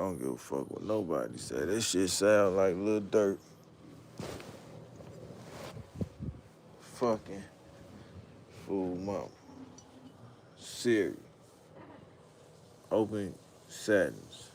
don't give a fuck what nobody say. That shit sound like Lil Durk fucking fool mama. Siri. Open settings.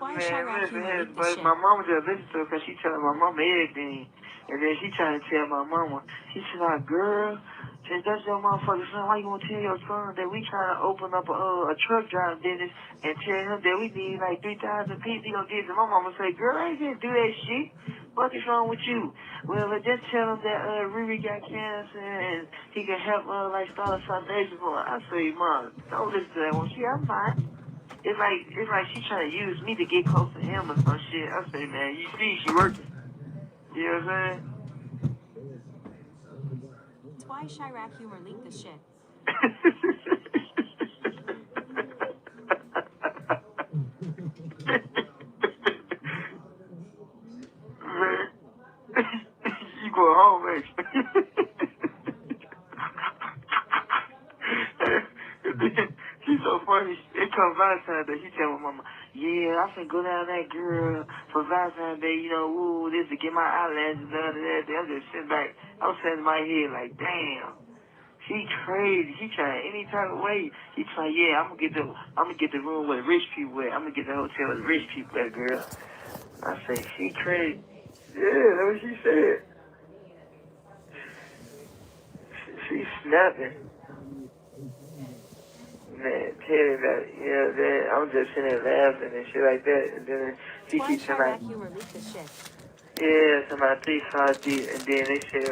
Man, listen, but my mama just listen to her because she telling my mama everything. And then she trying to tell my mama, she said, like, girl, since that's your motherfucking son, why you gonna tell your son that we trying to open up a truck driving business and tell him that we need like 3,000 pieces? He gonna get it. My mama say, girl, I ain't gonna do that shit. What is wrong with you? Well, just tell him that Riri got cancer and he can help like start a foundation for her. I say, mom, don't listen to that one. I'm fine. It's like she trying to use me to get close to him or some shit. I say, man, you see, she working. You know what I'm saying? Why Chirac humor leaked this shit? Man, you go home, man. She's so funny. It comes Valentine's Day. She tell my mama, yeah, I finna go down that girl for Valentine's Day, you know, ooh, this to get my eyelashes done and that. I'm just sitting back. I'm sitting in my head like, damn. She crazy. She trying any type of way. She trying, yeah, I'm gonna get the room where the rich people at. I'm gonna get the hotel where the rich people at, girl. I say, she crazy. Yeah, that's what she said. She's snapping. Man, tell me about it. Yeah, then I'm just sitting there laughing and shit like that. And then she Why keeps saying like, Chirac humor leaked this shit? yeah, to my 3 5 deep. And then they said,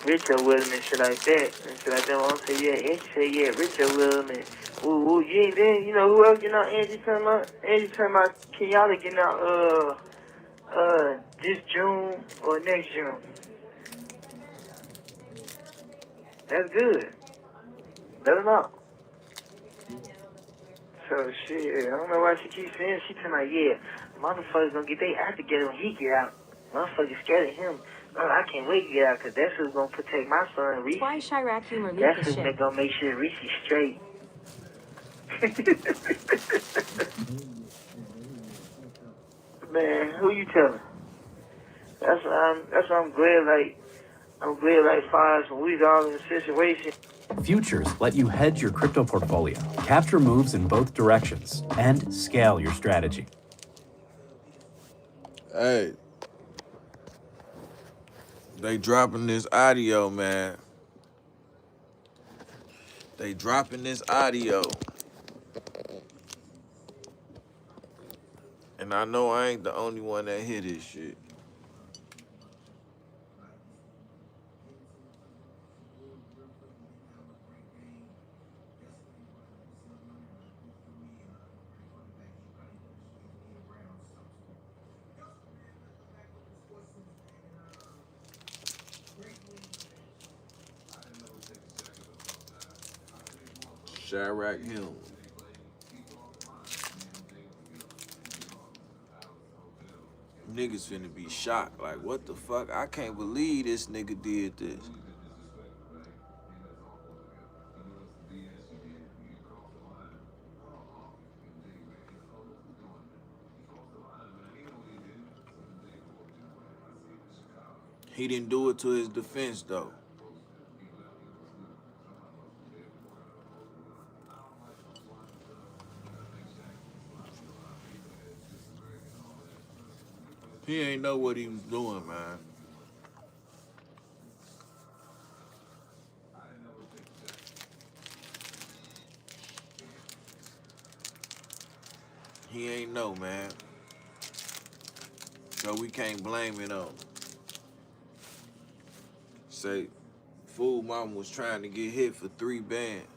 Richard William and shit like that. And shit like that. Mom said, yeah, and she said, yeah, Richard William and ooh, you ain't then, you know, who else getting out? Angie talking about Kenyatta getting out, this June or next June. That's good. Let her know. So shit, I don't know why she keeps saying. She talking like, yeah, motherfuckers gonna get their act together when he get out. Motherfuckers scared of him. Oh, I can't wait to get out because that's who's gonna protect my son, Reese. Why Chirac humor leaked That's this who's shit? gonna make sure Reese is straight. Man, who you telling? That's why I'm glad. I'm glad. Far as when we was all in the situation. Futures let you hedge your crypto portfolio, capture moves in both directions, and scale your strategy. Hey, they dropping this audio, man. They dropping this audio. And I know I ain't the only one that hear this shit. Chirac him. Niggas finna be shocked. Like, what the fuck? I can't believe this nigga did this. He didn't do it to his defense, though. He ain't know what he was doing, man. He ain't know, man. So we can't blame it on him. Say, fool mama was trying to get hit for 3 bands.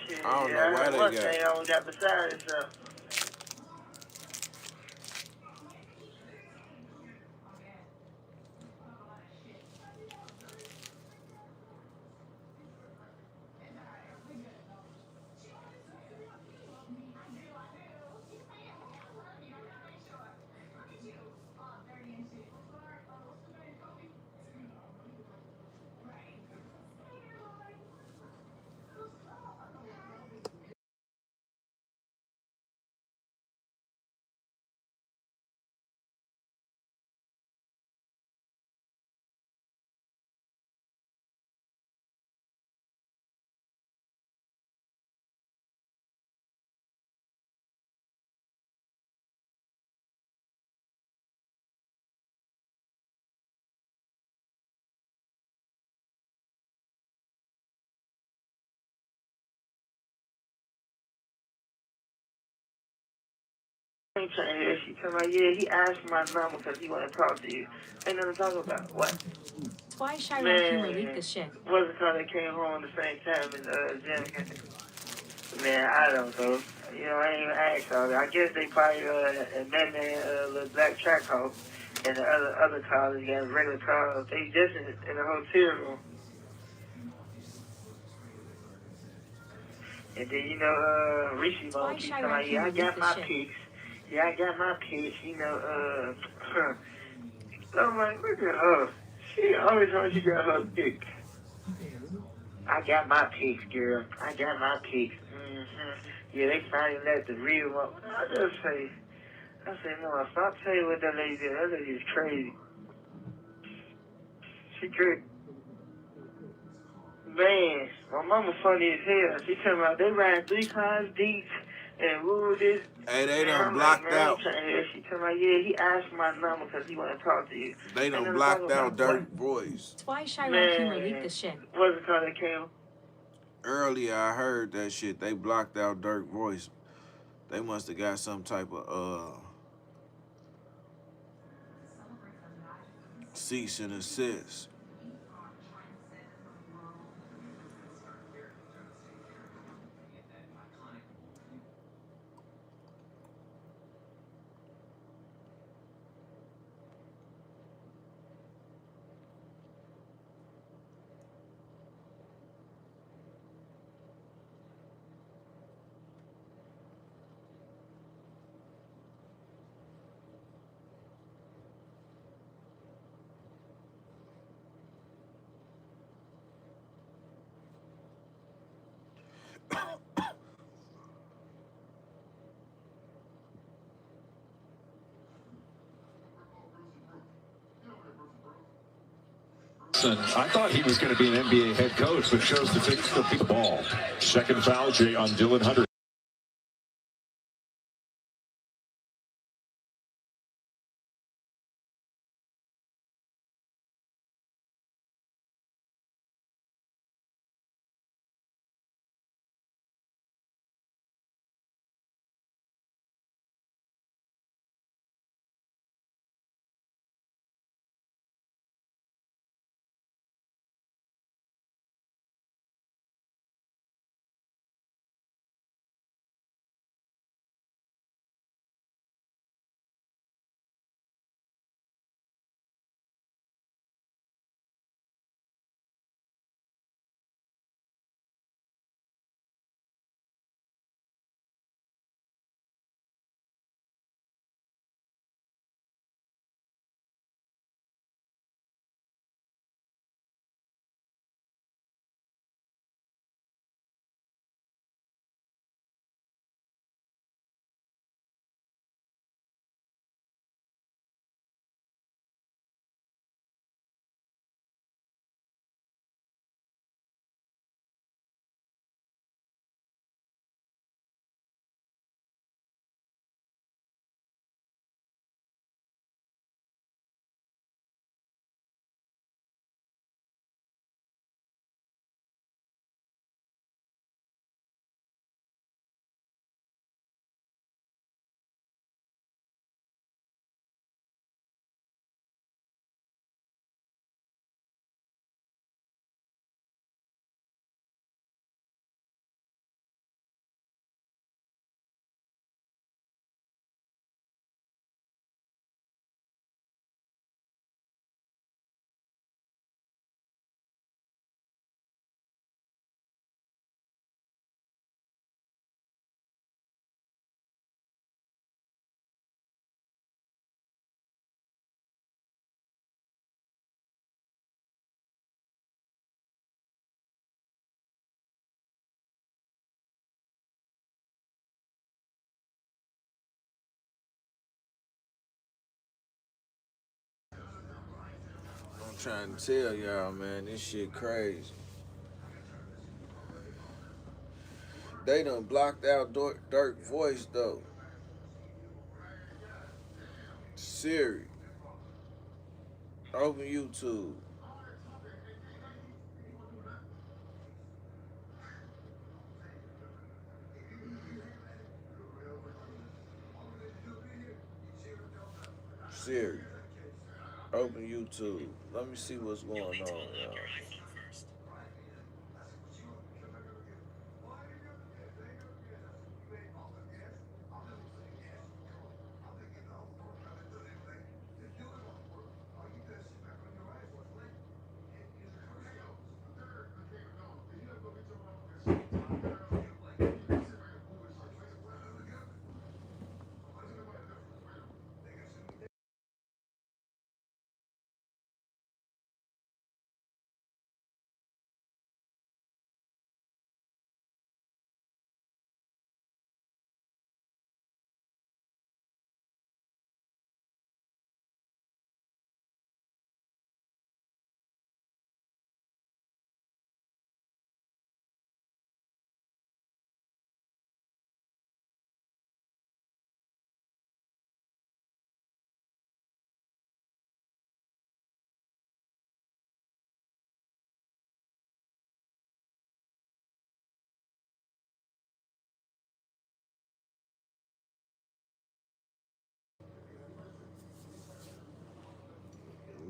Shit, I don't know why they one got. thing I don't got beside itself. ain't trying to hear. She told me, yeah, he asked my number because he want to talk to you. Ain't nothing to talk about. What? That's why Chirac Humor leaked Man, the shit. what's it called? They came home at the same time and Jam came. Man, I don't know. You know, I ain't even asked all that. I guess they probably met me little black track house and the other college got a regular car. They just in the hotel room. And then, you know, Reese That's gonna why keep telling Chirac me, yeah, I Humor leaked got the my shit. pics. Yeah, I got my pics, you know, I'm like, look at her. She always knows she got her pics. I got my pics, girl. I got my pics. Yeah, they finally let the real one. I say, no, stop saying what that lady did. That lady is crazy. She crazy. Man, my mama funny as hell. She tell me they ran 3 cars deep and woo this. Hey, they Man, done I'm like, blocked man, I out. ain't trying to hear. She tell me, yeah, he asked my number because he want to talk to you. They Ain't done nothing to talk blocked out about. What? Durk voice. That's why Chirac Humor leaked the Man, shit. what's it called? They came. Earlier, I heard that shit. They blocked out Durk voice. They must have got some type of cease and desist. I thought he was going to be an NBA head coach, but chose to take the ball. Second foul, Jay, on Dylan Hunter. I'm trying to tell y'all, man, this shit crazy. They done blocked out Durk voice, though. Siri, open YouTube. Siri, open YouTube. Let me see what's going on, y'all.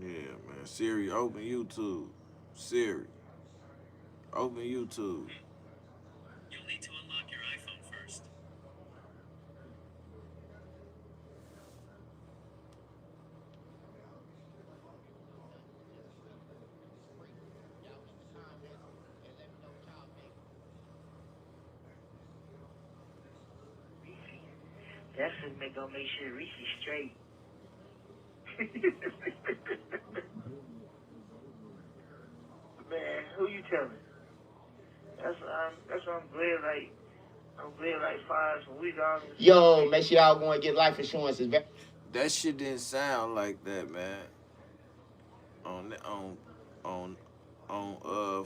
Yeah, man. Siri, open YouTube. Siri, open YouTube. You'll need to unlock your iPhone first. That's gonna make sure Reese is straight. Man, who you telling? That's what I'm glad like five some week on. Yo, make sure y'all go and get life insurance. That shit didn't sound like that, man.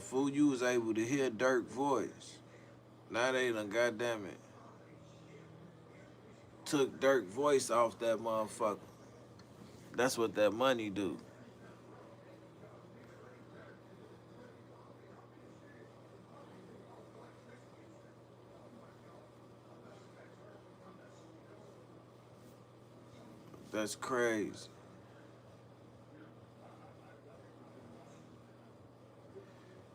Fool, you was able to hear Durk voice. Now they done, goddamn it, took Durk voice off that motherfucker. That's what that money do. That's crazy.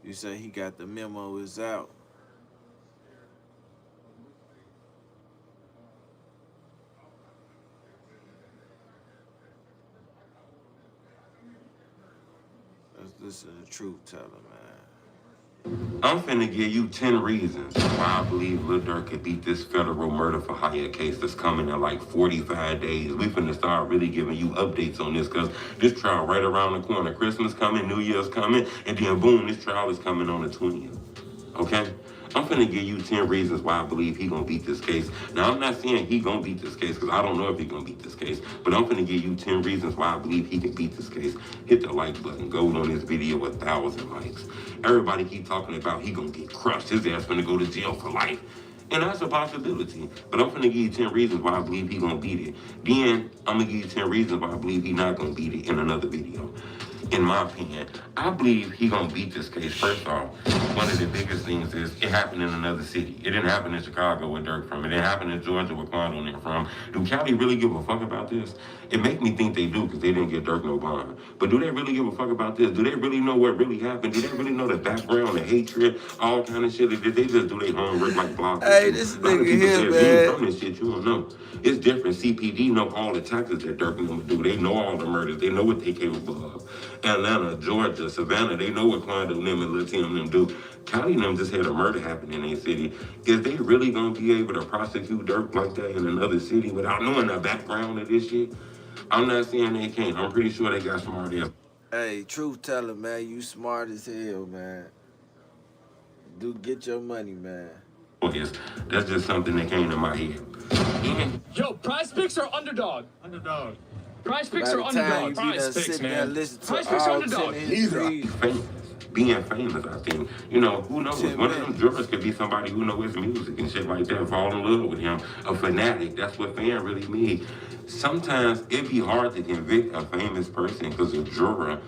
You say he got the memo is out. Let's listen to the truth teller, man. I'm finna give you 10 reasons why I believe Lil Durk could beat this federal murder for hire case that's coming in like 45 days. We finna start really giving you updates on this because this trial right around the corner. Christmas coming, New Year's coming, and then boom, this trial is coming on the 20th. Okay? I'm finna give you 10 reasons why I believe he gonna beat this case. Now, I'm not saying he gonna beat this case because I don't know if he gonna beat this case, but I'm finna give you 10 reasons why I believe he can beat this case. Hit the like button. Go on this video 1,000 likes. Everybody keep talking about he gonna get crushed. His ass finna go to jail for life. And that's a possibility. But I'm finna give you 10 reasons why I believe he gonna beat it. Then I'm gonna give you 10 reasons why I believe he not gonna beat it in another video. In my opinion, I believe he gonna beat this case. First off, one of the biggest things is it happened in another city. It didn't happen in Chicago where Durk from. It didn't happen in Georgia where Quando and from. Do Cali really give a fuck about this? It make me think they do because they didn't get Durk no bond. But do they really give a fuck about this? Do they really know what really happened? Do they really know the background, the hatred, all kind of shit? Did they just do their homework like bloggers? Hey, this nigga here, man. From this shit, you don't know. It's different. CPD know all the tactics that Durk and them do. They know all the murders. They know what they capable of. Atlanta, Georgia, Savannah, they know what Quando, them, and Lil Tim, them do. Cali and them just had a murder happen in their city. Is they really gonna be able to prosecute Durk like that in another city without knowing the background of this shit? I'm not saying they can't. I'm pretty sure they got smart ass. Hey, truth teller, man, you smart as hell, man. Do get your money, man. That's just something that came to my head. Yo, prize picks are underdog. Underdog. Prize picks are By the time underdog. you Prize sit picks, there man. and listen to Prize picks are all underdog. 10 of his reads. Famous. Being famous, I think. You know, who knows? One of them jurors could be somebody who knows his music and shit like that, fall in love with him. A fanatic. That's what fan really means. Sometimes it'd be hard to convict a famous person because a juror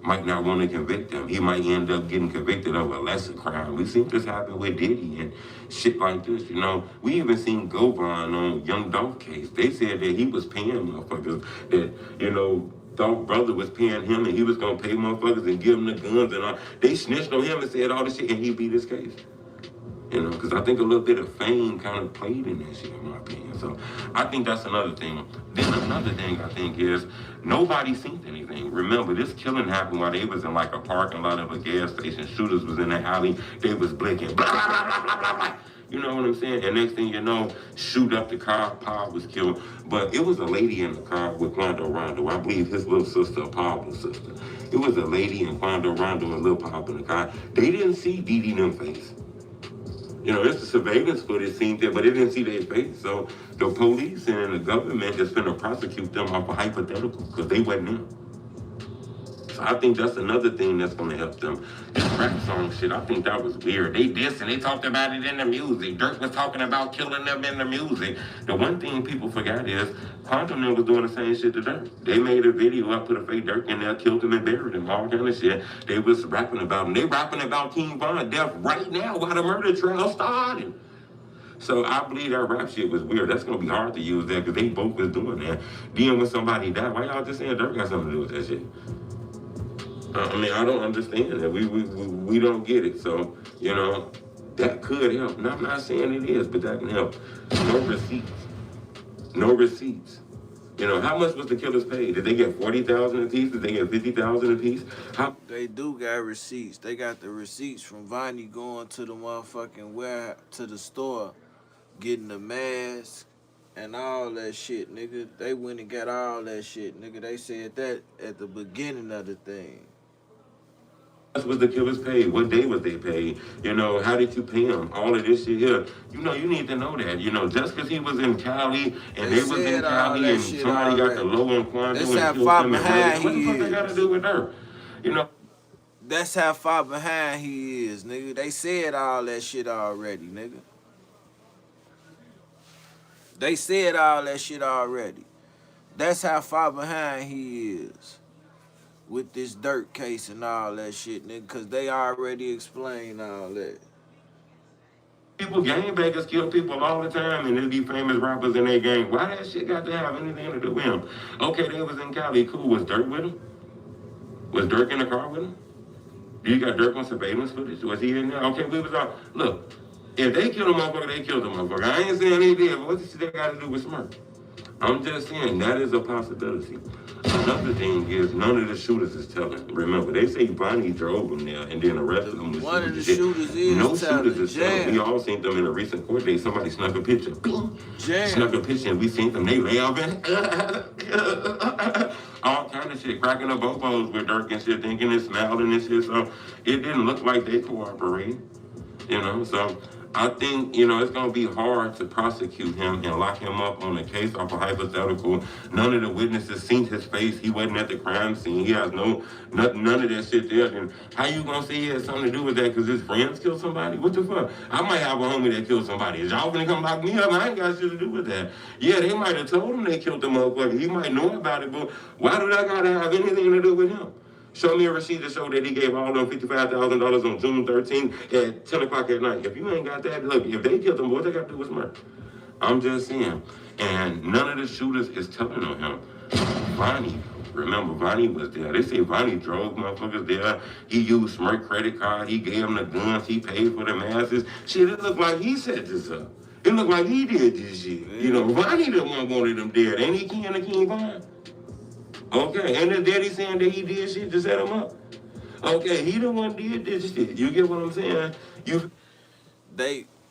might not want to convict him. He might end up getting convicted of a lesser crime. We've seen this happen with Diddy and shit like this, you know. We even seen Govan on Young Dolph case. They said that he was paying motherfuckers, that, you know, Dolph brother was paying him and he was going to pay motherfuckers and give them the guns and all. They snitched on him and said all this shit and he beat his case. You know, because I think a little bit of fame kind of played in that shit, in my opinion. So I think that's another thing. Then another thing I think is nobody seen anything. Remember, this killing happened while they was in like a parking lot of a gas station. Shooters was in the alley. They was blinking. Blah, blah, blah, blah, blah, blah, blah. You know what I'm saying? And next thing you know, shoot up the car. Pa was killed. But it was a lady in the car with Quando Rondo. I believe his little sister, Pablo's sister. It was a lady and Quando Rondo and Lil Pop in the car. They didn't see Dee Dee them face. You know, it's the surveillance footage seen there, but they didn't see their face. So the police and the government is finna prosecute them off a hypothetical because they wasn't them. So I think that's another thing that's gonna help them. This rap song shit, I think that was weird. They dissed and they talked about it in the music. Durk was talking about killing them in the music. The one thing people forgot is Quantum was doing the same shit to Durk. They made a video up, put a fake Durk in there, killed him and buried him, all kind of shit. They was rapping about him. They rapping about King Von death right now while the murder trial started. So I believe that rap shit was weird. That's gonna be hard to use that because they both was doing that. Then when somebody died, why y'all just saying Durk got something to do with that shit? I mean, I don't understand that. We don't get it. So, you know, that could help. And I'm not saying it is, but that can help. No receipts. No receipts. You know, how much was the killers paid? Did they get $40,000 a piece? Did they get $50,000 a piece? How? They do got receipts. They got the receipts from Vonnie going to the motherfucking to the store, getting the mask and all that shit, nigga. They went and got all that shit, nigga. They said that at the beginning of the thing. How much was the killers paid? What day was they paid? You know, how did you pay them? All of this shit here. You know, you need to know that. You know, just because he was in Cali and they was in Cali and somebody got the low on Quantum and killed him and what the fuck they got to do with her? You know. That's how far behind he is, nigga. They said all that shit already, nigga. They said all that shit already. That's how far behind he is with this Durk case and all that shit, nigga, because they already explained all that. People, gangbangers kill people all the time, and there be famous rappers in their gang. Why that shit got to have anything to do with him? Okay, they was in Cali, cool. Was Durk with him? Was Durk in the car with him? You got Durk on surveillance footage? Was he in there? Okay, we was all, look, if they killed a motherfucker, they killed a motherfucker. I ain't saying they did, but what does that got to do with Smurf? I'm just saying that is a possibility. Another thing is none of the shooters is telling. Remember, they say Vonnie drove them there and then the rest of them was one of the shooters is no telling. shooters is telling. We all seen them in a recent court date. Somebody snuck a picture. Jam. Snuck a picture and we seen them. They laughing. All kind of shit. Cracking up bobos with Durk and shit, thinking and smiling and shit. So it didn't look like they cooperated. You know, so I think, you know, it's going to be hard to prosecute him and lock him up on a case off a hypothetical. None of the witnesses seen his face. He wasn't at the crime scene. He has none of that shit there. And how you going to say he had something to do with that because his friends killed somebody? What the fuck? I might have a homie that killed somebody. Is y'all going to come lock me up? I ain't got shit to do with that. Yeah, they might have told him they killed the motherfucker. He might know about it, but why do that got to have anything to do with him? Show me a receipt to show that he gave all them $55,000 on June 13th at 10 o'clock at night. If you ain't got that, look, if they killed him, what they got to do with Smurf? I'm just saying. And none of the shooters is telling on him. Vonnie, remember, Vonnie was there. They say Vonnie drove motherfuckers there. He used Smurf credit card. He gave them the guns. He paid for the masses. Shit, it looked like he set this up. It looked like he did this shit. You know, Vonnie the one wanted them dead. Ain't he King of King Von? Okay, and the daddy saying that he did shit to set him up. Okay, he the one did this shit. You get what I'm saying?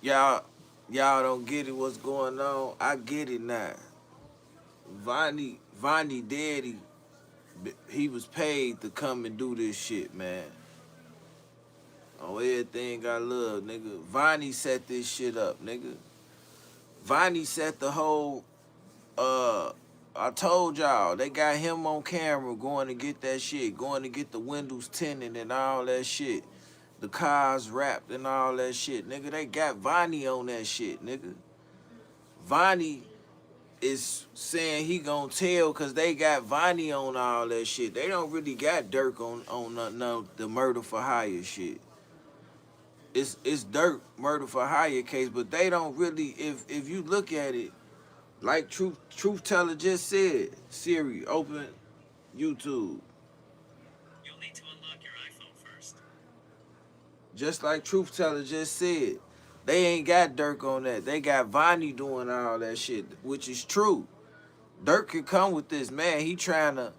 Y'all don't get it what's going on. I get it now. Vonnie daddy, he was paid to come and do this shit, man. On everything I love, nigga. Vonnie set this shit up, nigga. Vonnie set the whole I told y'all, they got him on camera going to get that shit, going to get the windows tinted and all that shit. The cars wrapped and all that shit. Nigga, they got Vonnie on that shit, nigga. Vonnie is saying he gonna tell because they got Vonnie on all that shit. They don't really got Durk on the murder for hire shit. It's Durk murder for hire case, but they don't really. If you look at it, like Truth Teller just said, Siri, open YouTube. You'll need to unlock your iPhone first. Just like Truth Teller just said, they ain't got Durk on that. They got Vonnie doing all that shit, which is true. Durk could come with this, man. He trying to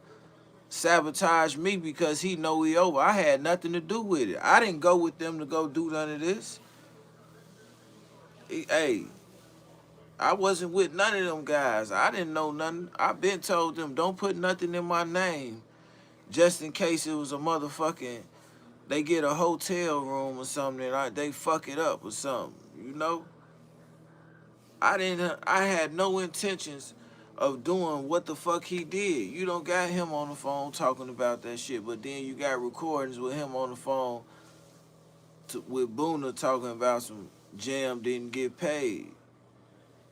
sabotage me because he know we over. I had nothing to do with it. I didn't go with them to go do none of this. Hey, I wasn't with none of them guys. I didn't know nothing. I been told them don't put nothing in my name just in case it was a motherfucking, they get a hotel room or something and they fuck it up or something, you know? I had no intentions of doing what the fuck he did. You don't got him on the phone talking about that shit, but then you got recordings with him on the phone with Boona talking about some Jam didn't get paid.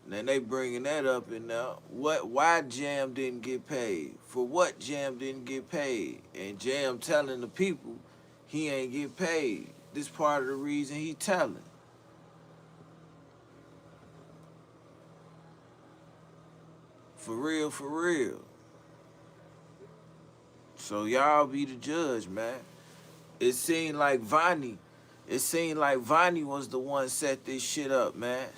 And then they bringing that up and now why Jam didn't get paid? For what Jam didn't get paid? And Jam telling the people he ain't get paid. This part of the reason he telling. For real, for real. So y'all be the judge, man. It seemed like Vonnie was the one set this shit up, man.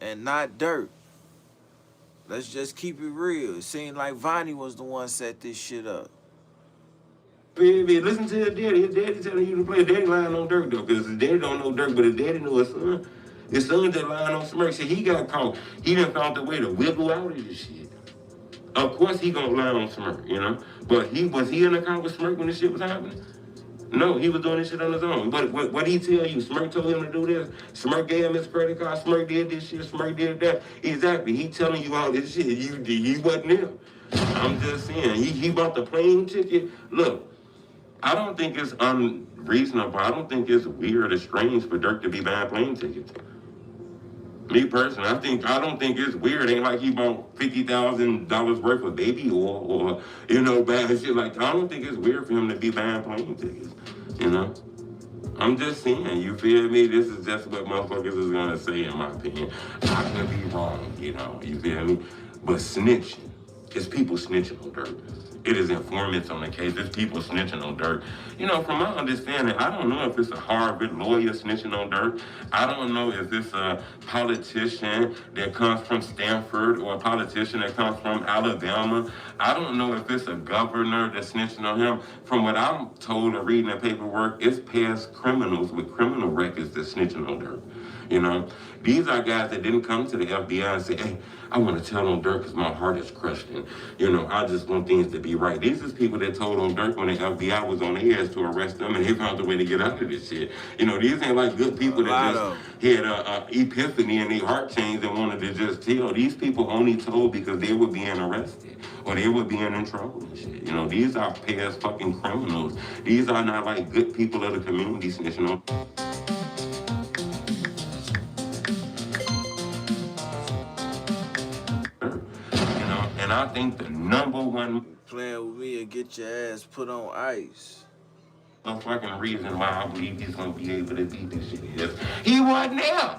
And not Durk. Let's just keep it real. It seemed like Vonnie was the one set this shit up. Baby, listen to his daddy. His daddy telling you to play. His daddy lying on Durk, though, because his daddy don't know Durk, but his daddy know his son. His son just lying on Smirk. See, he got caught. He done found the way to wiggle out of this shit. Of course he gonna lie on Smirk, you know? But was he in the car with Smirk when this shit was happening? No, he was doing this shit on his own. But what he tell you? Smirk told him to do this. Smirk gave him his credit card. Smirk did this shit. Smirk did that. Exactly. He telling you all this shit. He wasn't there. I'm just saying. He bought the plane ticket. Look, I don't think it's unreasonable. I don't think it's weird or strange for Durk to be buying plane tickets. Me personally, I don't think it's weird. Ain't like he bought $50,000 worth of baby oil or bad shit like that. I don't think it's weird for him to be buying plane tickets, you know? I'm just saying, you feel me? This is just what motherfuckers is gonna say, in my opinion. I could be wrong, you feel me? But snitching, it's people snitching on Durk. It is informants on the case. There's people snitching on Durk. From my understanding, I don't know if it's a Harvard lawyer snitching on Durk. I don't know if it's a politician that comes from Stanford or a politician that comes from Alabama. I don't know if it's a governor that's snitching on him. From what I'm told and reading the paperwork, it's past criminals with criminal records that's snitching on Durk. These are guys that didn't come to the FBI and say, hey, I want to tell on Durk because my heart is crushed and, I just want things to be right. These is people that told on Durk when the FBI was on their ass to arrest them and they found a way to get out of this shit. These ain't like good people that just had an epiphany in their heart changed and wanted to just tell. These people only told because they were being arrested or they were being in trouble and shit. These are past fucking criminals. These are not like good people of the community snitching on. And I think the number one playing with me and get your ass put on ice. No fucking reason why I believe he's gonna be able to beat this shit is he wasn't there.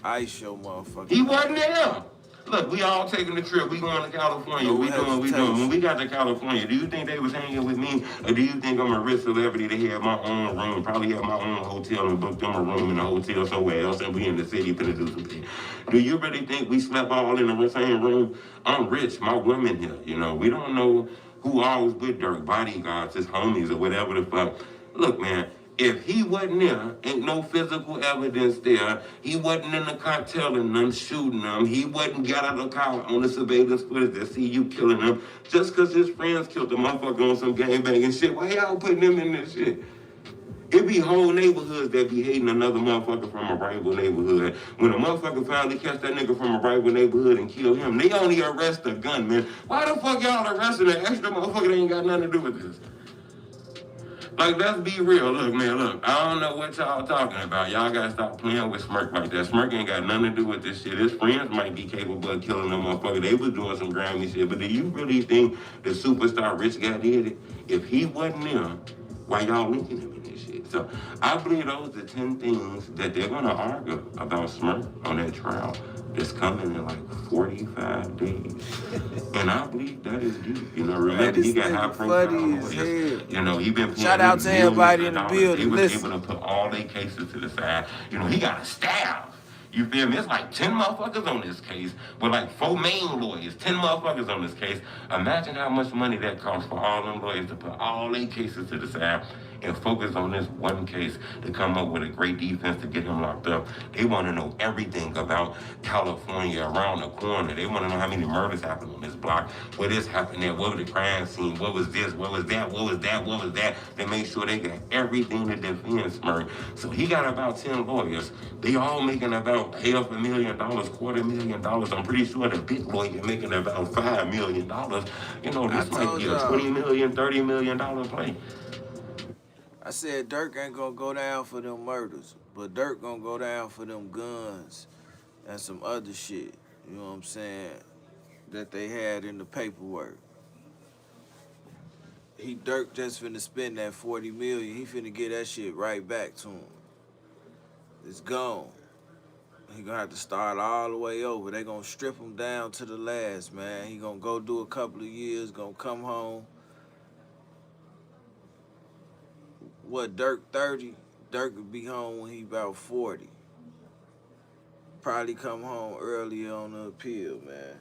Ice your motherfucker. He wasn't there. Look, we all taking the trip. We going to California. We doing. When we got to California, do you think they was hanging with me? Or do you think I'm a rich celebrity that had my own room, probably had my own hotel and booked them a room in a hotel somewhere else and we in the city finna do something? Do you really think we slept all in the same room? I'm rich. My women here, We don't know who all was with Durk, bodyguards, his homies, or whatever the fuck. Look, man. If he wasn't there, ain't no physical evidence there. He wasn't in the car telling them, shooting them. He wasn't got out of the car on the surveillance footage that see you killing them. Just because his friends killed the motherfucker on some gangbanging shit. Why y'all putting him in this shit? It be whole neighborhoods that be hating another motherfucker from a rival neighborhood. When a motherfucker finally catch that nigga from a rival neighborhood and kill him, they only arrest a gunman. Why the fuck y'all arresting an extra motherfucker that ain't got nothing to do with this? Like, let's be real. Look, man, look. I don't know what y'all talking about. Y'all gotta stop playing with Smirk like that. Smirk ain't got nothing to do with this shit. His friends might be capable of killing them motherfucker. They was doing some Grammy shit. But do you really think the superstar rich guy did it? If he wasn't there, why y'all linking him in this shit? So I believe those are 10 things that they're gonna argue about Smirk on that trial that's coming in like 45 days. And I believe that is deep. You know, remember, he got high profile lawyers. You know, he been paying Shout out to everybody in the building. They was Listen. able to put all their cases to the side. You know, he got a staff. You feel me? It's like 10 motherfuckers on this case with like 4 main lawyers, 10 motherfuckers on this case. Imagine how much money that costs for all them lawyers to put all their cases to the side and focus on this one case to come up with a great defense to get him locked up. They want to know everything about California around the corner. They want to know how many murders happened on this block, where this happened there, what was the crime scene, what was this, what was that, what was that, what was that. They make sure they got everything to defend Smirk. So he got about 10 lawyers. They all making about $500,000, $250,000. I'm pretty sure the big lawyer making about $5 million. You know, this might be a $20 million, $30 million play. I said Durk ain't gonna go down for them murders, but Durk gonna go down for them guns and some other shit. You know what I'm saying? That they had in the paperwork. Durk just finna spend that $40 million. He finna get that shit right back to him. It's gone. He gonna have to start all the way over. They gonna strip him down to the last, man. He gonna go do a couple of years, gonna come home. What, Durk 30? Durk would be home when he about 40. Probably come home earlier on the appeal, man.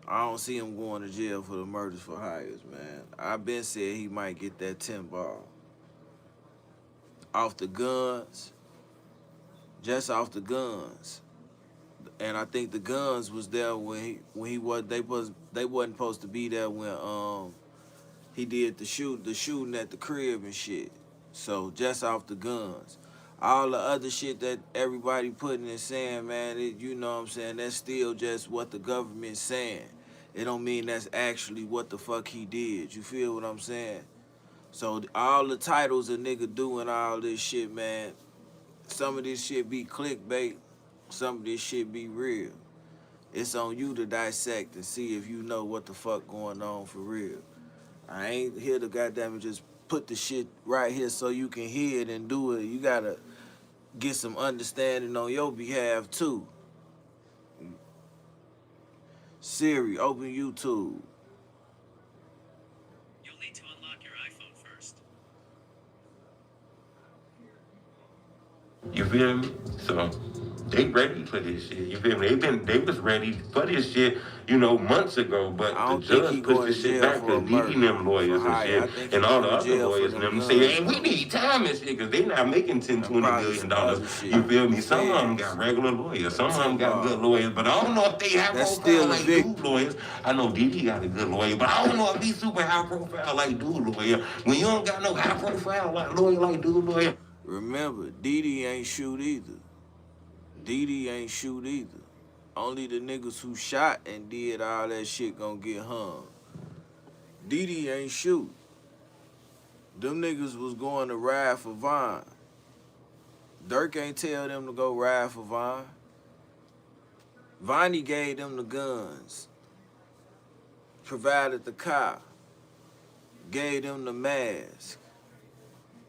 I don't see him going to jail for the murders for hires, man. I been said he might get that 10 ball. Off the guns. Just off the guns. And I think the guns was there when he was they wasn't supposed to be there when he did the shooting at the crib and shit. So just off the guns. All the other shit that everybody putting and saying, man, you know what I'm saying, that's still just what the government's saying. It don't mean that's actually what the fuck he did. You feel what I'm saying? So all the titles a nigga doing all this shit, man, some of this shit be clickbait, some of this shit be real. It's on you to dissect and see if you know what the fuck going on for real. I ain't here to goddamn just put the shit right here so you can hear it and do it. You gotta get some understanding on your behalf too. Siri, open YouTube. You'll need to unlock your iPhone first. You feel me? So they ready for this shit. You feel me? They was ready for this shit, you know, months ago. But the judge pushed this shit back because DD them lawyers and shit, and all the other lawyers and them say, hey, we need time and shit because they not making $10, $20 million. You feel me? Some of them got regular lawyers. Some of them got good lawyers. But I don't know if they high profile like dude lawyers. I know DD got a good lawyer, but I don't know if he's super high profile like dude lawyer. When you don't got no high profile like lawyer like dude lawyer. Remember, Diddy ain't shoot either. Diddy ain't shoot either. Only the niggas who shot and did all that shit gonna get hung. Diddy ain't shoot. Them niggas was going to ride for Vine. Durk ain't tell them to go ride for Vine. Viney gave them the guns. Provided the car. Gave them the mask.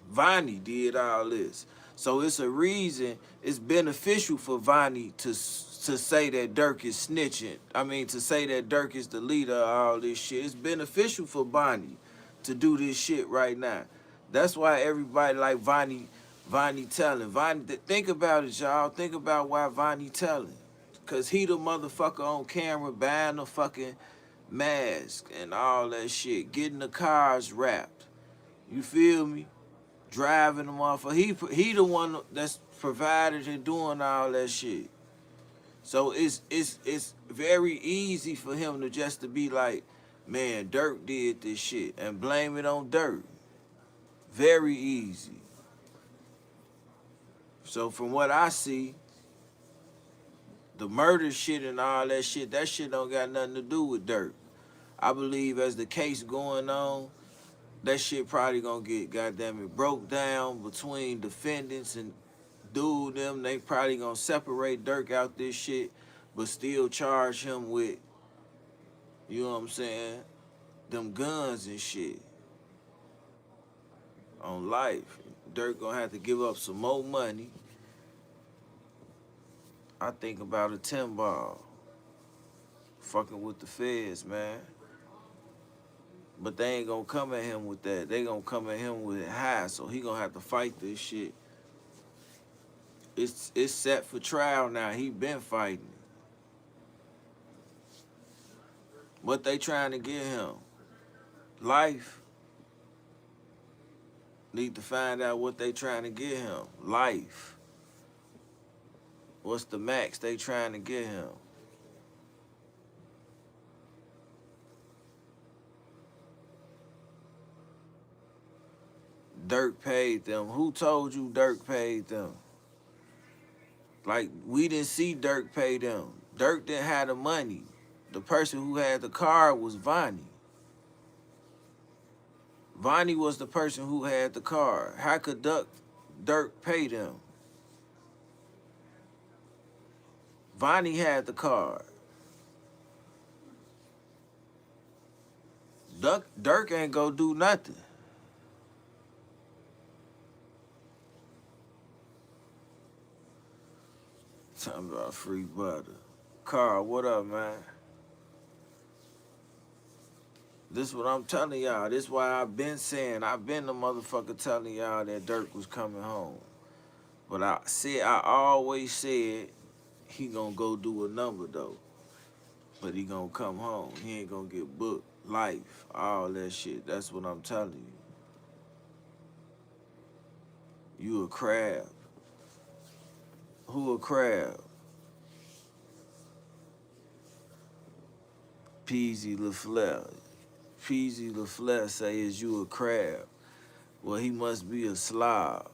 Viney did all this. So it's a reason, it's beneficial for Viney to say that Durk is snitching. I mean, to say that Durk is the leader of all this shit. It's beneficial for Viney to do this shit right now. That's why everybody like Viney telling. Think about it, y'all. Think about why Viney telling. Because he the motherfucker on camera buying the fucking mask and all that shit. Getting the cars wrapped. You feel me? Driving them off. He the one that's provided and doing all that shit. So it's very easy for him to just to be like, man, Durk did this shit and blame it on Durk. Very easy. So from what I see, the murder shit and all that shit don't got nothing to do with Durk. I believe as the case going on, that shit probably gonna get, goddamn it, broke down between defendants and dude them. They probably gonna separate Durk out this shit, but still charge him with, you know what I'm saying, them guns and shit on life. Durk gonna have to give up some more money. I think about a 10 ball. Fucking with the feds, man. But they ain't gonna come at him with that. They gonna come at him with it high, so he gonna have to fight this shit. It's set for trial now. He been fighting. What they trying to get him? Life. Need to find out what they trying to get him. Life. What's the max they trying to get him? Durk paid them. Who told you Durk paid them? Like, we didn't see Durk pay them. Durk didn't have the money. The person who had the car was Vonnie. Vonnie was the person who had the car. How could Durk pay them? Vonnie had the car. Durk ain't go do nothing. Talking about free butter. Carl, what up, man? This what I'm telling y'all. This why I've been saying, I've been the motherfucker telling y'all that Durk was coming home. But I always said he gonna go do a number though. But he gonna come home. He ain't gonna get booked. Life, all that shit. That's what I'm telling you. You a crab. Who a crab? Peasy LaFleur. Peasy LaFleur say, is you a crab? Well, he must be a slob.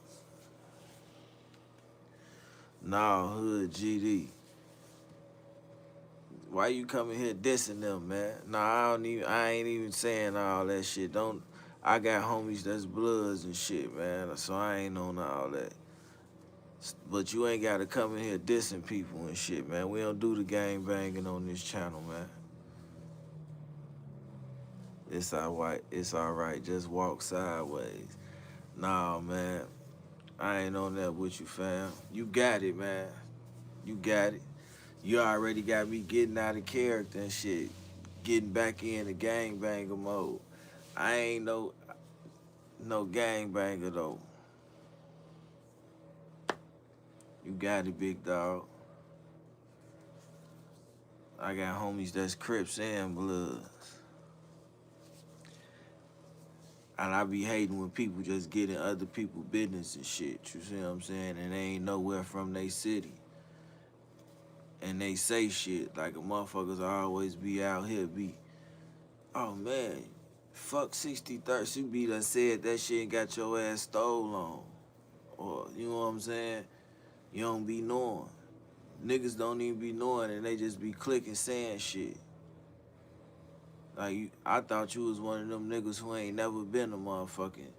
Nah, hood GD. Why you coming here dissing them, man? Nah, I ain't even saying all that shit. I got homies that's bloods and shit, man. So I ain't on all that. But you ain't gotta come in here dissing people and shit, man. We don't do the gang banging on this channel, man. It's all right. Just walk sideways. Nah, man. I ain't on that with you, fam. You got it, man. You got it. You already got me getting out of character and shit. Getting back in the gangbanger mode. I ain't no gangbanger, though. You got it, big dog. I got homies that's Crips and Bloods. And I be hating when people just get in other people's business and shit, you see what I'm saying? And they ain't nowhere from they city. And they say shit like a motherfuckers always be out here oh man, fuck 63rd. She be done said that shit and got your ass stole on. Or, you know what I'm saying? You don't be knowing. Niggas don't even be knowing and they just be clicking saying shit. Like, I thought you was one of them niggas who ain't never been to motherfucking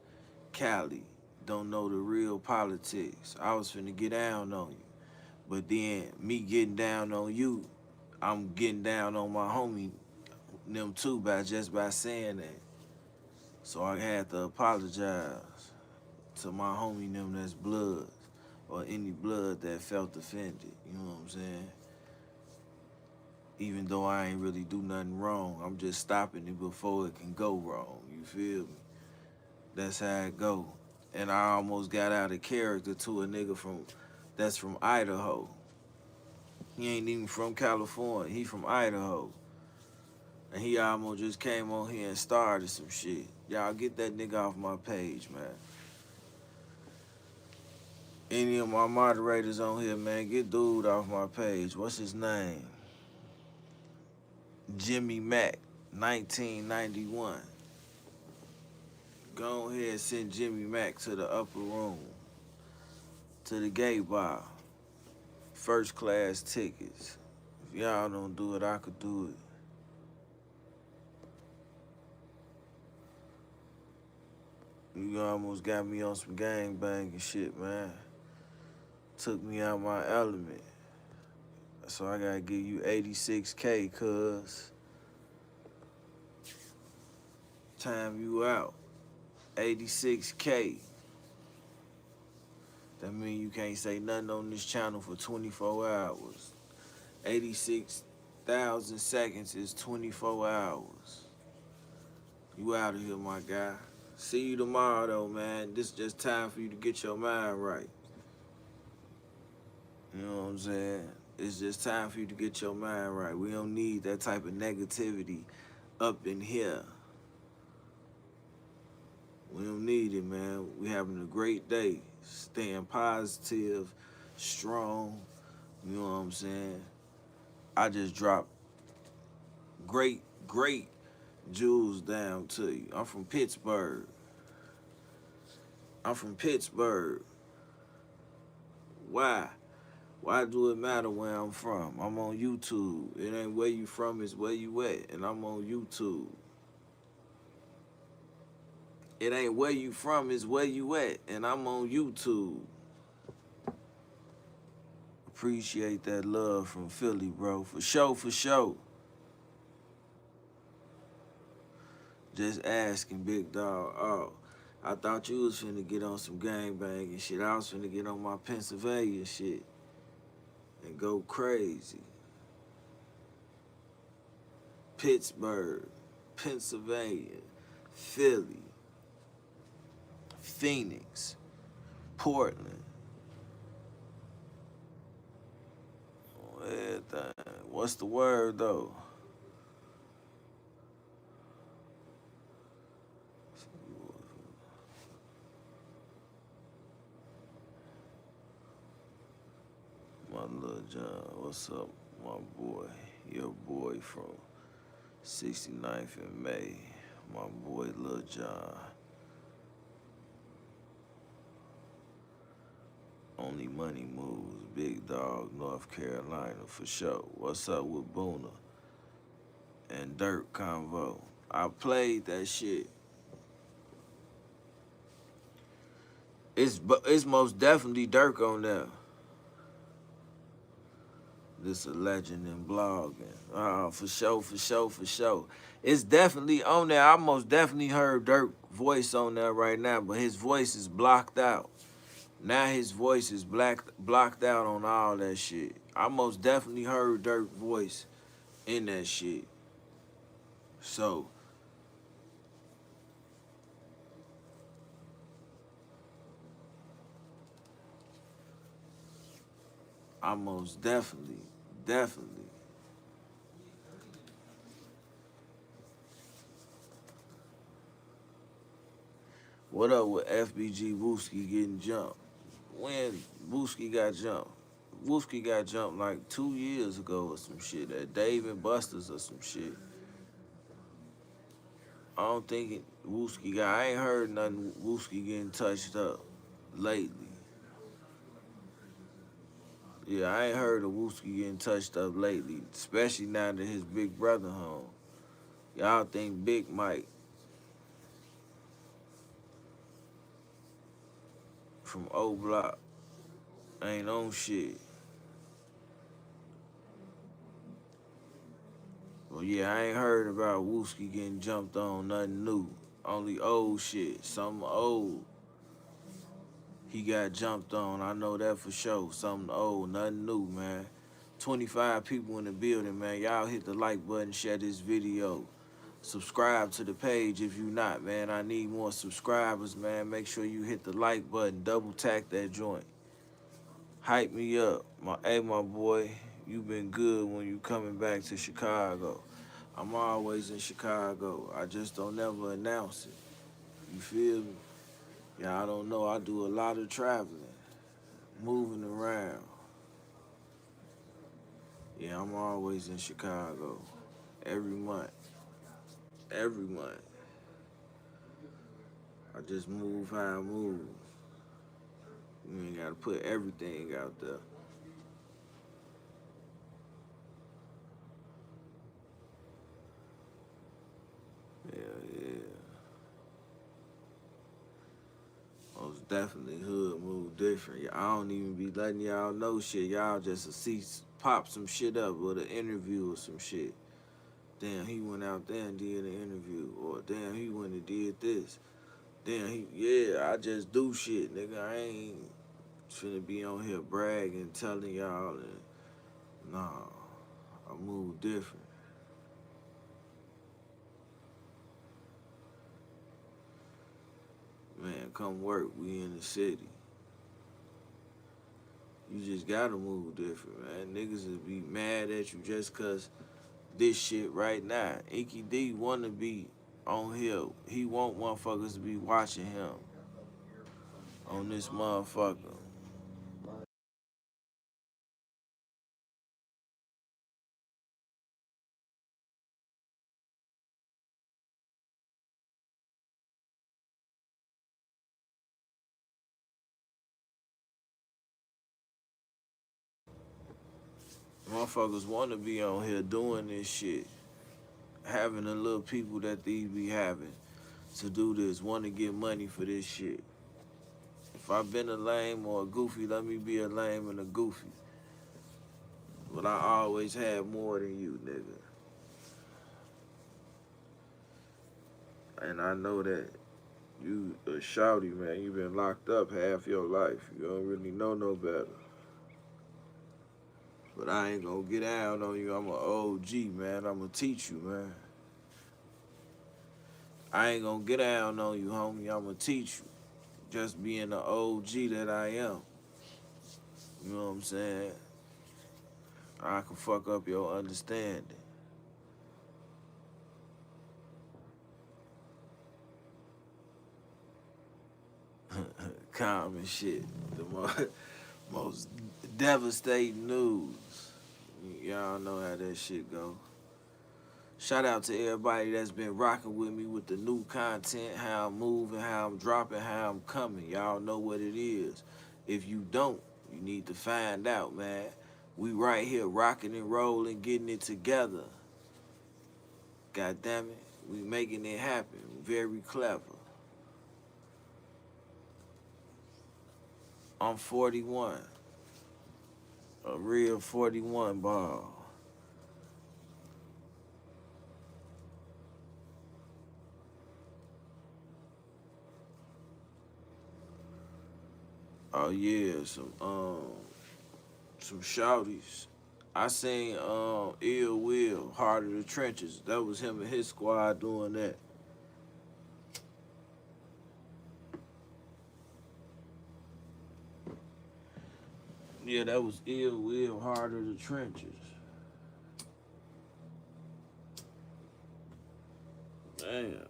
Cali. Don't know the real politics. I was finna get down on you. But then, me getting down on you, I'm getting down on my homie, them too, just by saying that. So I had to apologize to my homie, them that's blood, or any blood that felt offended, you know what I'm saying? Even though I ain't really do nothing wrong, I'm just stopping it before it can go wrong, you feel me? That's how it go. And I almost got out of character to a nigga that's from Idaho. He ain't even from California, he from Idaho. And he almost just came on here and started some shit. Y'all get that nigga off my page, man. Any of my moderators on here, man, get dude off my page. What's his name? Jimmy Mack, 1991. Go ahead and send Jimmy Mack to the upper room, to the gay bar. First class tickets. If y'all don't do it, I could do it. You almost got me on some gangbang and shit, man. Took me out my element. So I gotta give you 86K, cuz. Time you out. 86K. That mean you can't say nothing on this channel for 24 hours. 86,000 seconds is 24 hours. You out of here, my guy. See you tomorrow, though, man. This is just time for you to get your mind right. You know what I'm saying? It's just time for you to get your mind right. We don't need that type of negativity up in here. We don't need it, man. We having a great day. Staying positive, strong. You know what I'm saying? I just dropped great jewels down to you. I'm from Pittsburgh. Why? Why do it matter where I'm from? I'm on YouTube. It ain't where you from, it's where you at. And I'm on YouTube. It ain't where you from, it's where you at. And I'm on YouTube. Appreciate that love from Philly, bro. For sure. Just asking, big dog. Oh, I thought you was finna get on some gangbang and shit. I was finna get on my Pennsylvania shit and go crazy. Pittsburgh, Pennsylvania, Philly, Phoenix, Portland. Everything. What's the word, though? My Lil John, what's up, my boy? Your boy from 69th and May. My boy Lil John. Only money moves, big dog, North Carolina, for sure. What's up with Boona and Durk Convo? I played that shit. It's most definitely Durk on there. This a legend in blogging. For sure. It's definitely on there. I most definitely heard Durk's voice on there right now, but his voice is blocked out. Now his voice is blocked out on all that shit. I most definitely heard Durk's voice in that shit. So, I most definitely. What up with FBG Wooski getting jumped? When Wooski got jumped? Wooski got jumped like 2 years ago or some shit at Dave and Buster's or some shit. I don't think Wooski got, I ain't heard nothing Wooski getting touched up lately. Yeah, I ain't heard of Wooski getting touched up lately, especially now that his big brother home. Y'all think Big Mike from O Block ain't on shit. Well, yeah, I ain't heard about Wooski getting jumped on, nothing new. Only old shit, something old. He got jumped on, I know that for sure. Something old, nothing new, man. 25 people in the building, man. Y'all hit the like button, share this video. Subscribe to the page if you not, man. I need more subscribers, man. Make sure you hit the like button, double tap that joint. Hype me up. Hey, my boy, you been good when you coming back to Chicago. I'm always in Chicago. I just don't never announce it. You feel me? Y'all don't know I do a lot of traveling, moving around. Yeah, I'm always in Chicago. Every month. I just move how I move. You ain't gotta put everything out there. Yeah. definitely hood move different. I don't even be letting y'all know shit. Y'all just see pop some shit up with an interview or some shit. Damn, he went out there and did an interview. Or damn, he went and did this. Damn, I just do shit, nigga. I ain't finna be on here bragging, telling y'all. Nah, I move different. Man, come work. We in the city. You just gotta move different, man. Niggas will be mad at you just cause this shit right now. Inky D wanna be on here. He want motherfuckers to be watching him on this motherfucker. Motherfuckers wanna be on here doing this shit. Having the little people that these be having to do this, wanna get money for this shit. If I've been a lame or a goofy, let me be a lame and a goofy. But I always had more than you, nigga. And I know that you a shouty, man. You been locked up half your life. You don't really know no better. But I ain't gonna get down on you. I'm an OG, man. I'm gonna teach you, man. I ain't gonna get down on you, homie. I'm gonna teach you. Just being the OG that I am. You know what I'm saying? I can fuck up your understanding. Common shit. The most devastating news. Y'all know how that shit go. Shout out to everybody that's been rocking with me with the new content, how I'm moving, how I'm dropping, how I'm coming. Y'all know what it is. If you don't, you need to find out, man. We right here rocking and rolling, getting it together. God damn it. We making it happen. Very clever. I'm 41. A real 41 ball. Oh yeah, some shouties. I seen Ill Will, Heart of the Trenches. That was him and his squad doing that. Yeah, that was Ill Will, Heart of the Trenches. Damn.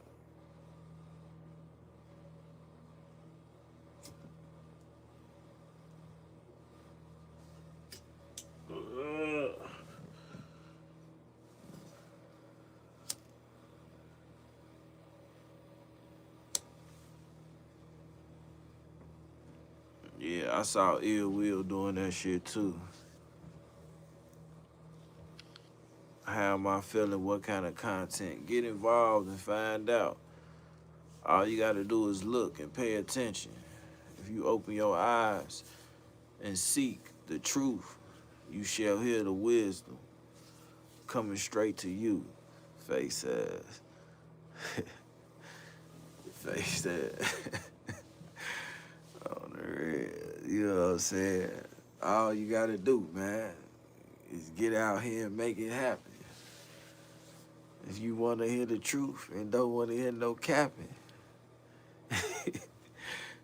Yeah, I saw Ill Will doing that shit too. How am I feeling? What kind of content? Get involved and find out. All you gotta do is look and pay attention. If you open your eyes and seek the truth, you shall hear the wisdom coming straight to you. Face ass. Face ass. On the real. You know what I'm saying? All you gotta do, man, is get out here and make it happen. If you wanna hear the truth and don't wanna hear no capping,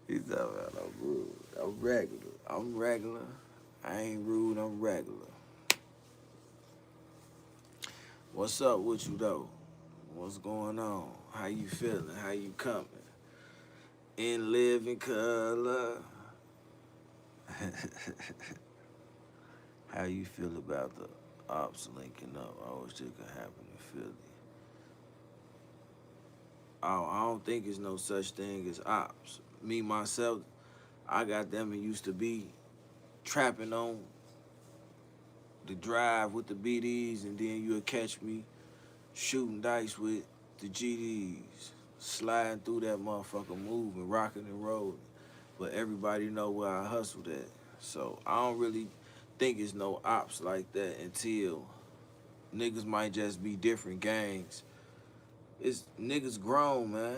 he's talking about I'm rude. I'm regular. I'm regular. I ain't rude, I'm regular. What's up with you though? What's going on? How you feeling? How you coming? In living color. How you feel about the ops linking up? I wish it could happen in Philly. Oh, I don't think it's no such thing as ops. Me, myself, I got them and used to be trapping on the drive with the BDs, and then you'll catch me shooting dice with the GDs, sliding through that motherfucker, moving, rocking and rolling. but everybody know where I hustled at. So I don't really think it's no ops like that until niggas might just be different gangs. It's niggas grown, man.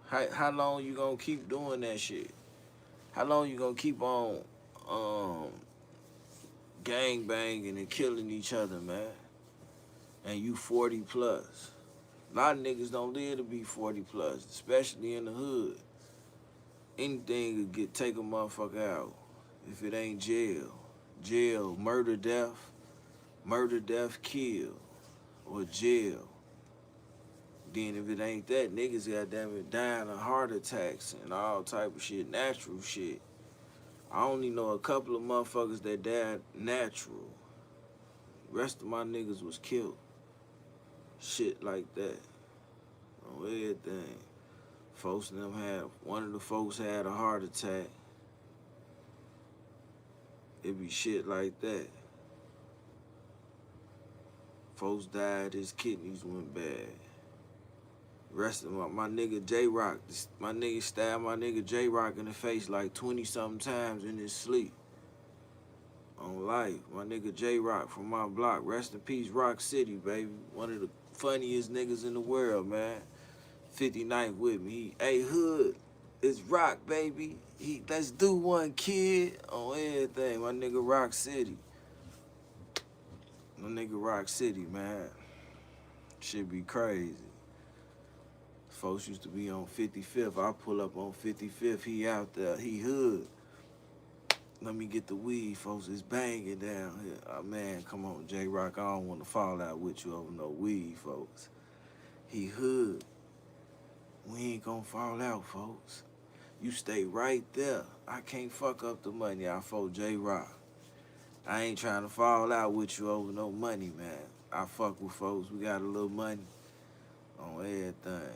How long you gonna keep doing that shit? How long you gonna keep on um, gang banging and killing each other, man? And you 40 plus. A lot of niggas don't live to be 40 plus, especially in the hood. Anything could take a motherfucker out if it ain't jail. Jail, murder, death, kill, or jail. Then if it ain't that, niggas goddamn it dying of heart attacks and all type of shit, natural shit. I only know a couple of motherfuckers that died natural. Rest of my niggas was killed. Shit like that. On everything. Folks and them one of the folks had a heart attack. It be shit like that. Folks died, his kidneys went bad. Rest of my nigga J-Rock, my nigga stabbed my nigga J-Rock in the face like 20-something times in his sleep. On life, my nigga J-Rock from my block. Rest in peace, Rock City, baby. One of the funniest niggas in the world, man. 59th with me. Hey, Hood, it's Rock, baby. Let's do one, kid. On everything, my nigga Rock City. My nigga Rock City, man. Shit be crazy. Folks used to be on 55th. I pull up on 55th. He out there. He hood. Let me get the weed, folks. It's banging down here. Oh, man, come on, J-Rock. I don't want to fall out with you over no weed, folks. He hood. We ain't gonna fall out, folks. You stay right there. I can't fuck up the money. I fought J-Rock. I ain't trying to fall out with you over no money, man. I fuck with folks. We got a little money on everything.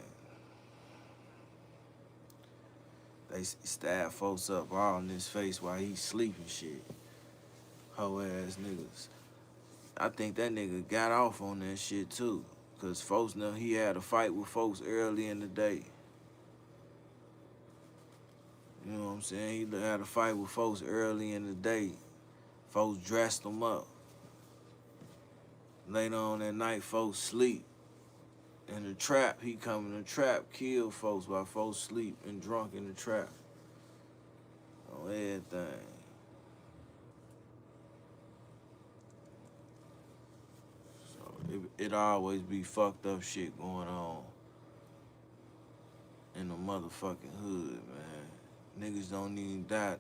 They stab folks up all in his face while he sleeping shit. Hoe ass niggas. I think that nigga got off on that shit too. Cause folks know he had a fight with folks early in the day. You know what I'm saying? He had a fight with folks early in the day. Folks dressed him up. Later on that night, folks sleep. In the trap, he come in the trap, kill folks while folks sleep and drunk in the trap. On everything. So it always be fucked up shit going on in the motherfucking hood, man. Niggas don't even die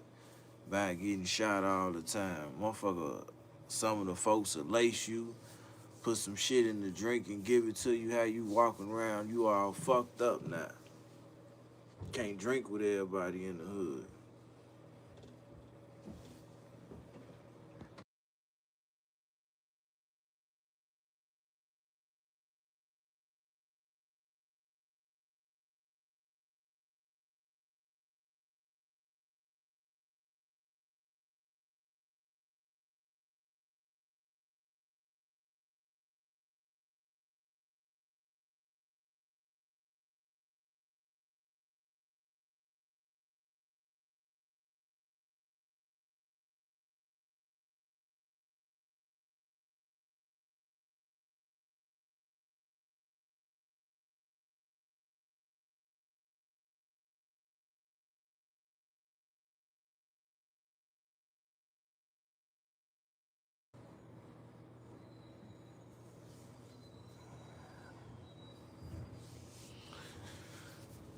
by getting shot all the time. Motherfucker, some of the folks will lace you, put some shit in the drink and give it to you. How you walking around, you all fucked up now. Can't drink with everybody in the hood.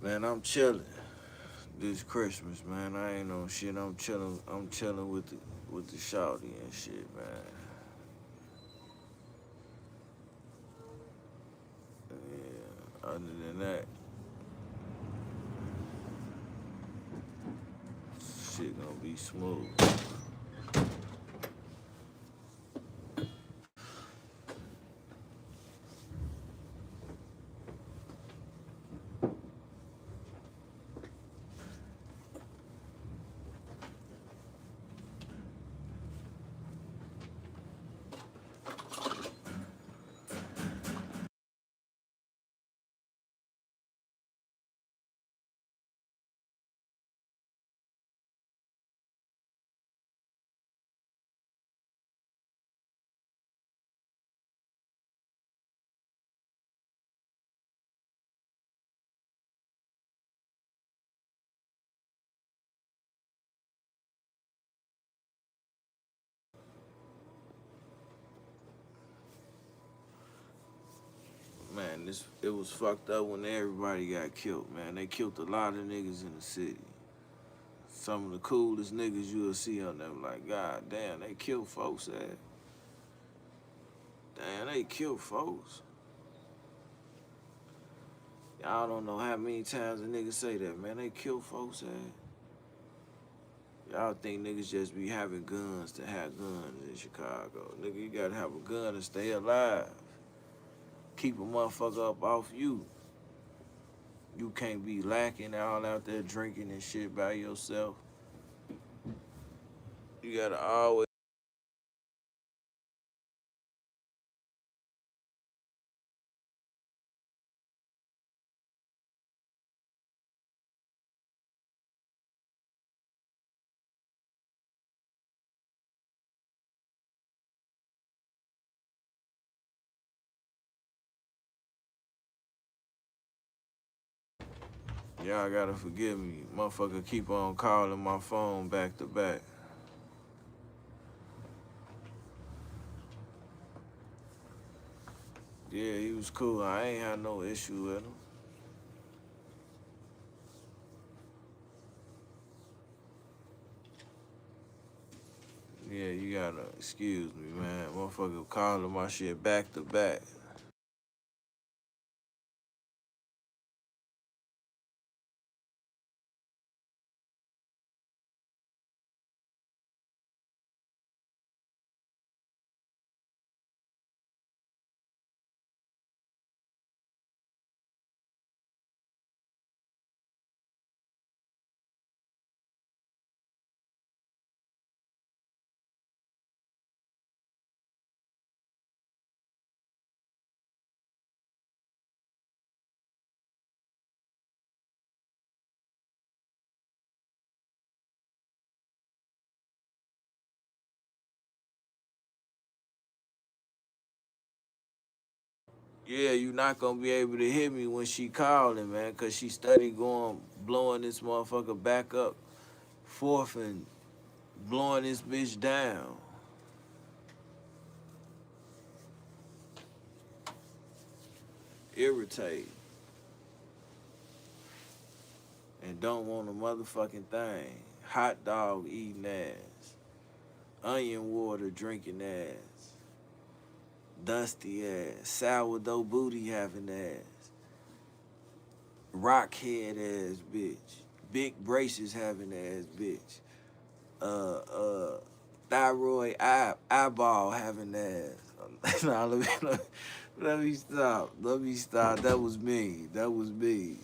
Man, I'm chilling this Christmas, man. I ain't on shit. I'm chilling with the shawty and shit, man. Yeah. Other than that, shit gonna be smooth. Man, it was fucked up when everybody got killed, man. They killed a lot of niggas in the city. Some of the coolest niggas you'll see on them, like, God damn, they killed folks, Damn, they killed folks. Y'all don't know how many times a nigga say that, man. They kill folks, Y'all think niggas just be having guns to have guns in Chicago. Nigga, you gotta have a gun to stay alive. Keep a motherfucker up off you. You can't be lacking all out there drinking and shit by yourself. You gotta always. Y'all gotta forgive me. Motherfucker keep on calling my phone back to back. Yeah, he was cool. I ain't had no issue with him. Yeah, you gotta excuse me, man. Motherfucker calling my shit back to back. Yeah, you not gonna be able to hear me when she calling, man, cause she steady going, blowing this motherfucker back up, forth and blowing this bitch down. Irritating. And don't want a motherfucking thing. Hot dog eating ass. Onion water drinking ass. Dusty ass. Sourdough booty having ass. Rockhead ass bitch. Big braces having ass bitch. Thyroid eyeball having ass. Nah, let me stop. Let me stop. That was me. That was me.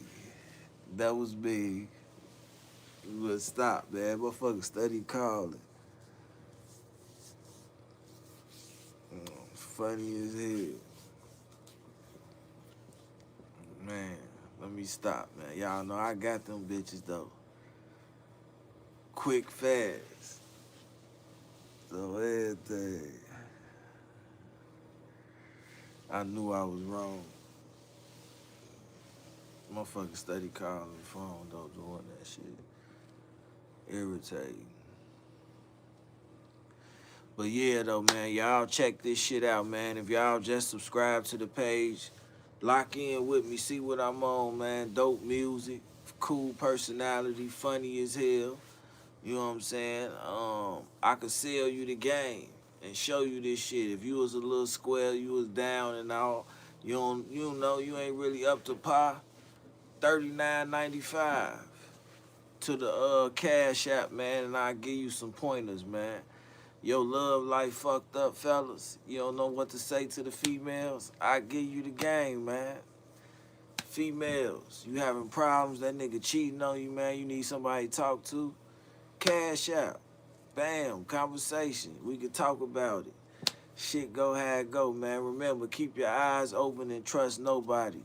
That was me. But stop, man. Motherfucker study calling. Funny as hell. Man, let me stop, man. Y'all know I got them bitches, though. Quick, fast. So everything. I knew I was wrong. Motherfucker study calling the phone, though, doing that shit. Irritating. But yeah, though, man, y'all check this shit out, man. If y'all just subscribe to the page, lock in with me, see what I'm on, man. Dope music, cool personality, funny as hell. You know what I'm saying? I could sell you the game and show you this shit. If you was a little square, you was down and all, you know, you ain't really up to par. $39.95 to the Cash App, man, and I'll give you some pointers, man. Your love life fucked up, fellas. You don't know what to say to the females. I give you the game, man. Females, you having problems, that nigga cheating on you, man. You need somebody to talk to. Cash out. Bam, conversation. We can talk about it. Shit go how it go, man. Remember, keep your eyes open and trust nobody.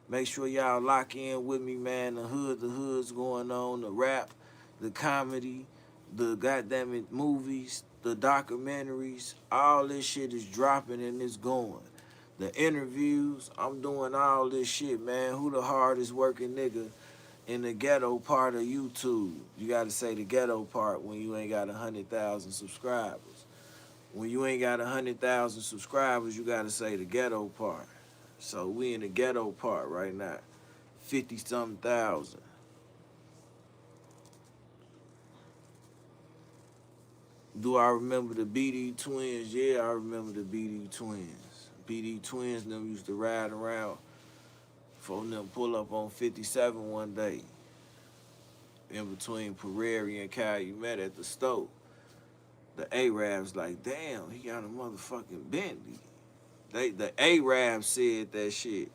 Make sure y'all lock in with me, man. The hood's going on. The rap, the comedy, the goddamn it movies, the documentaries. All this shit is dropping and it's going. The interviews, I'm doing all this shit, man. Who the hardest working nigga in the ghetto part of YouTube? You gotta say the ghetto part when you ain't got 100,000 subscribers. When you ain't got 100,000 subscribers, you gotta say the ghetto part. So we in the ghetto part right now. 50-something thousand. Do I remember the BD twins? Yeah, I remember the BD twins. BD twins them used to ride around for them pull up on 57 one day in between Prairie and Calumet at the stove. The Arabs like, damn, he got a motherfucking Bentley. The Arabs said that shit.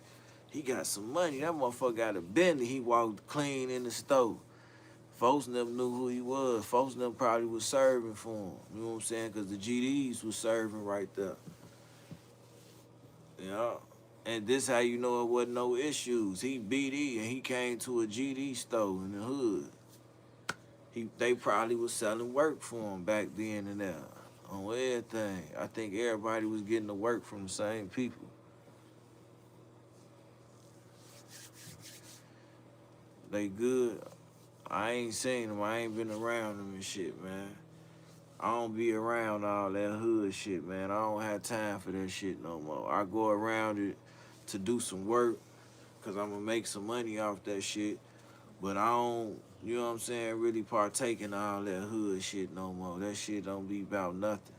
He got some money. That motherfucker got a Bentley. He walked clean in the stove. Folks never knew who he was. Folks never probably was serving for him. You know what I'm saying? Because the GDs was serving right there. You know? And this how you know it wasn't no issues. He BD and he came to a GD store in the hood. They probably was selling work for him back then and there. On everything. I think everybody was getting the work from the same people. They good. I ain't seen them. I ain't been around them and shit, man. I don't be around all that hood shit, man. I don't have time for that shit no more. I go around it to do some work because I'm going to make some money off that shit. But I don't, you know what I'm saying, really partake in all that hood shit no more. That shit don't be about nothing.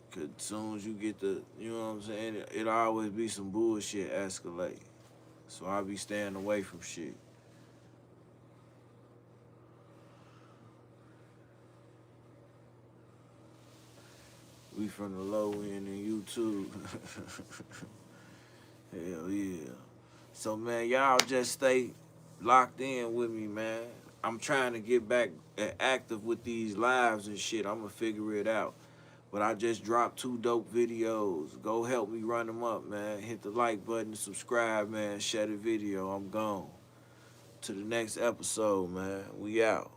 Because as soon as you get the, you know what I'm saying, it'll always be some bullshit escalate. So I be staying away from shit. We from the low end in YouTube. Hell yeah. So, man, y'all just stay locked in with me, man. I'm trying to get back active with these lives and shit. I'm going to figure it out. But I just dropped 2 dope videos. Go help me run them up, man. Hit the like button, subscribe, man. Share the video. I'm gone. To the next episode, man. We out.